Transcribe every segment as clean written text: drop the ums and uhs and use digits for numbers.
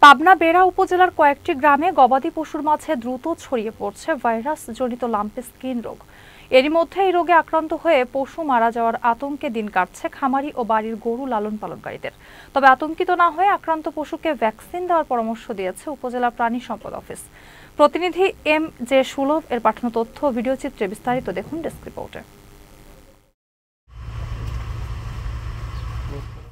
পাবনা বেড়া উপজেলার কয়েকটি গ্রামে গবাদি পশুর মাঝে দ্রুত ছড়িয়ে পড়ছে ভাইরাসজনিত লাম্পি স্কিন রোগ। এরই মধ্যে এই রোগে আক্রান্ত হয়ে পশু মারা যাওয়ার আতঙ্কে দিন কাটছে খামারি ও বাড়ির গরু লালন পালনকারীদের। তবে আতঙ্কিত না হয়ে আক্রান্ত পশুকে ভ্যাকসিন দেওয়ার পরামর্শ দিয়েছে উপজেলা প্রাণী সম্পদ অফিস। প্রতিনিধি এম জে সুলভ এর পাঠানো তথ্য ও ভিডিও চিত্রে বিস্তারিত দেখুন ডেস্ক রিপোর্টে।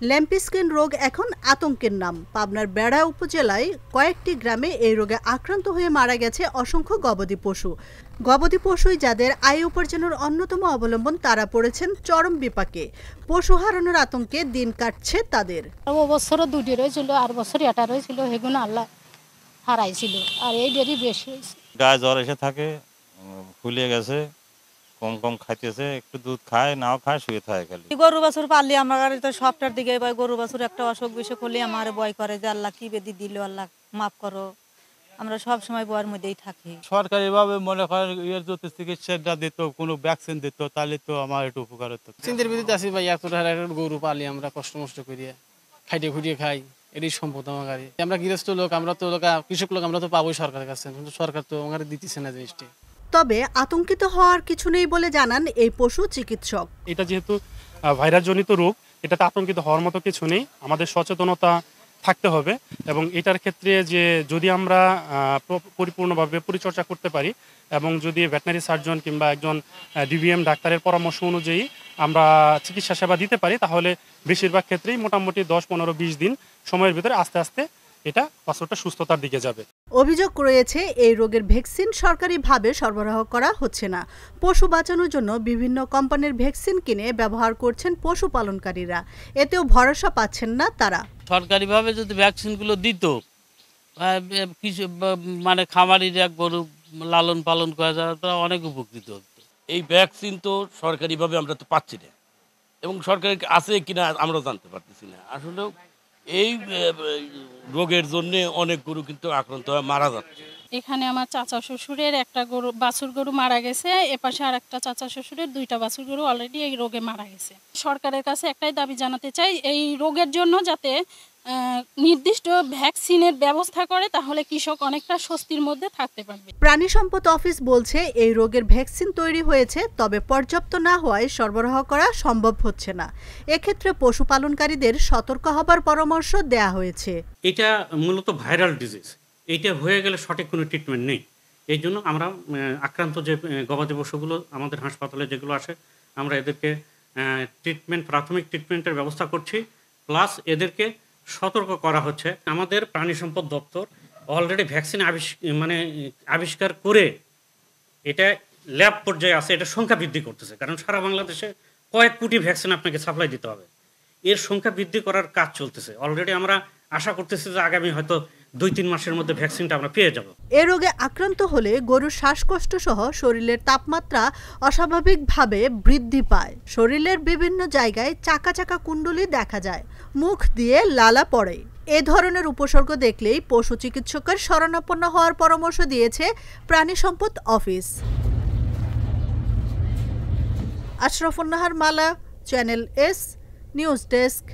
ল্যাম্পি স্কিন রোগ এখন আতঙ্কের নাম। পাবনার বেড়া উপজেলায় কয়েকটি গ্রামে এই রোগে আক্রান্ত হয়ে মারা গেছে অসংখ্য গবাদি পশু। গবাদি পশুই যাদের আয় উপার্জনের অন্যতম অবলম্বন, তারা পড়েছেন চরম বিপাকে। পশু হারানোর আতঙ্কে দিন কাটছে তাদের। বছর দুটি রয়েছিল, আর বছর এটা রয়েছিল, সেগুলো আল্লাহ হারাইছিল, আর এই দেরি বেশি হয়েছে। গায়ে জ্বর এসে থাকে, ফুলে গেছে, কম কম খাইতেছে, একটু দুধ খায়, নাও খায়, শুয়ে থাকে খালি। গরু বাছুর পাললে আমার তো সবটার দিকে গরু বাছুর একটা অসুখ বিসুখ হলে আমার ভয় করে যে আল্লাহ কি বেদি দিল, আল্লাহ মাফ করো। আমরা সব সময় ভয়ের মধ্যেই থাকি। সরকারিভাবে মনে করেন এর যদি চিকিৎসাটা দিত, কোনো ভ্যাকসিন দিত, তাহলে তো আমার একটু উপকার হতো। চিন্তার ভিতরে আছি ভাই, এত গরু পালি আমরা কষ্ট মষ্ট করিয়ে খাইতে খুঁটিয়ে খাই, এটাই সম্পদ আমার গাড়ি। আমরা গৃহস্থ লোক, আমরা তো কৃষক লোক, আমরা তো পাবোই সরকারের কাছে, কিন্তু সরকার তো আমার দিতেছে না জিনিসটি। তবে আতঙ্কিত হওয়ার কিছু নেই বলে জানান এই পশু চিকিৎসক। এটা যেহেতু ভাইরাসজনিত রোগ, এটাতে আতঙ্কিত হওয়ার মতো কিছু নেই। আমাদের সচেতনতা থাকতে হবে এবং এটার ক্ষেত্রে যে যদি আমরা পরিপূর্ণভাবে পরিচর্যা করতে পারি এবং যদি ভেটেরিনারি সার্জন কিংবা একজন ডিভিএম ডাক্তারের পরামর্শ অনুযায়ী আমরা চিকিৎসা সেবা দিতে পারি, তাহলে বেশিরভাগ ক্ষেত্রেই মোটামুটি 10, 15, 20 দিন সময়ের ভিতরে আস্তে আস্তে এটা পশুটা সুস্থতার দিকে যাবে। অভিযোগ রয়েছে এই রোগের ভ্যাকসিন সরকারিভাবে সরবরাহ করা হচ্ছে না। পশু বাঁচানোর জন্য বিভিন্ন কোম্পানির ভ্যাকসিন কিনে ব্যবহার করছেন পশুপালনকারীরা, এতেও ভরসা পাচ্ছেন না তারা। সরকারিভাবে যদি ভ্যাকসিনগুলো দিত, কিছু মানে খামারিরা গরু লালন পালন করা যায়, তারা অনেক উপকৃত হতো। এই ভ্যাকসিন তো সরকারিভাবে আমরা তো পাচ্ছি না, এবং সরকারি আছে কিনা আমরা জানতে পারতেছি না। আসলে এই রোগের জন্য অনেক গরু কিন্তু আক্রান্ত হয়ে মারা যাচ্ছে। এখানে আমার চাচা শ্বশুরের একটা গরু বাছুর গরু মারা গেছে, এপাশে আর একটা চাচা শ্বশুরের 2টা বাছুর গরু অলরেডি এই রোগে মারা গেছে। সরকারের কাছে একটাই দাবি জানাতে চাই, এই রোগের জন্য যাতে নির্দিষ্ট ভ্যাকসিনের ব্যবস্থা করে, তাহলে কৃষক অনেকটা স্বস্তির মধ্যে থাকতে পারবে। প্রাণী সম্পদ অফিস বলছে এই রোগের ভ্যাকসিন তৈরি হয়েছে, তবে পর্যাপ্ত না হওয়ায় সরবরাহ করা সম্ভব হচ্ছে না। এক্ষেত্রে পশুপালনকারীদের সতর্ক হবার পরামর্শ দেয়া হয়েছে। এটা মূলত ভাইরাল ডিজিজ, এইটা হয়ে গেলে সঠিক কোনো ট্রিটমেন্ট নেই। এই জন্য আমরা আক্রান্ত যে গবাদি পশুগুলো আমাদের হাসপাতালে যেগুলো আসে, আমরা এদেরকে প্রাথমিক ট্রিটমেন্টের ব্যবস্থা করছি, প্লাস এদেরকে সতর্ক করা হচ্ছে। আমাদের প্রাণী সম্পদ দপ্তর অলরেডি ভ্যাকসিন আবিষ্কার করে এটা ল্যাব পর্যায়ে আছে, এটা সংখ্যা বৃদ্ধি করতেছে। কারণ সারা বাংলাদেশে কয়েক কোটি ভ্যাকসিন আপনাকে সাপ্লাই দিতে হবে, এর সংখ্যা বৃদ্ধি করার কাজ চলতেছে। অলরেডি আমরা আশা করতেছি যে আগামী হয়তো 2-3 মাসের মধ্যে ভ্যাকসিনটা আমরা পেয়ে যাব। এ রোগে আক্রান্ত হলে গরুর শ্বাসকষ্ট সহ শরীরের তাপমাত্রা অস্বাভাবিকভাবে বৃদ্ধি পায়। শরীরের বিভিন্ন জায়গায় চাকা চাকা কুণ্ডলি দেখা যায়, মুখ দিয়ে লালা পড়ে। এ ধরনের উপসর্গ দেখলেই পশু চিকিৎসকের শরণাপন্ন হওয়ার পরামর্শ দিয়েছে প্রাণী সম্পদ অফিস। আশরাফুন নাহার মালা, চ্যানেল এস নিউজ ডেস্ক।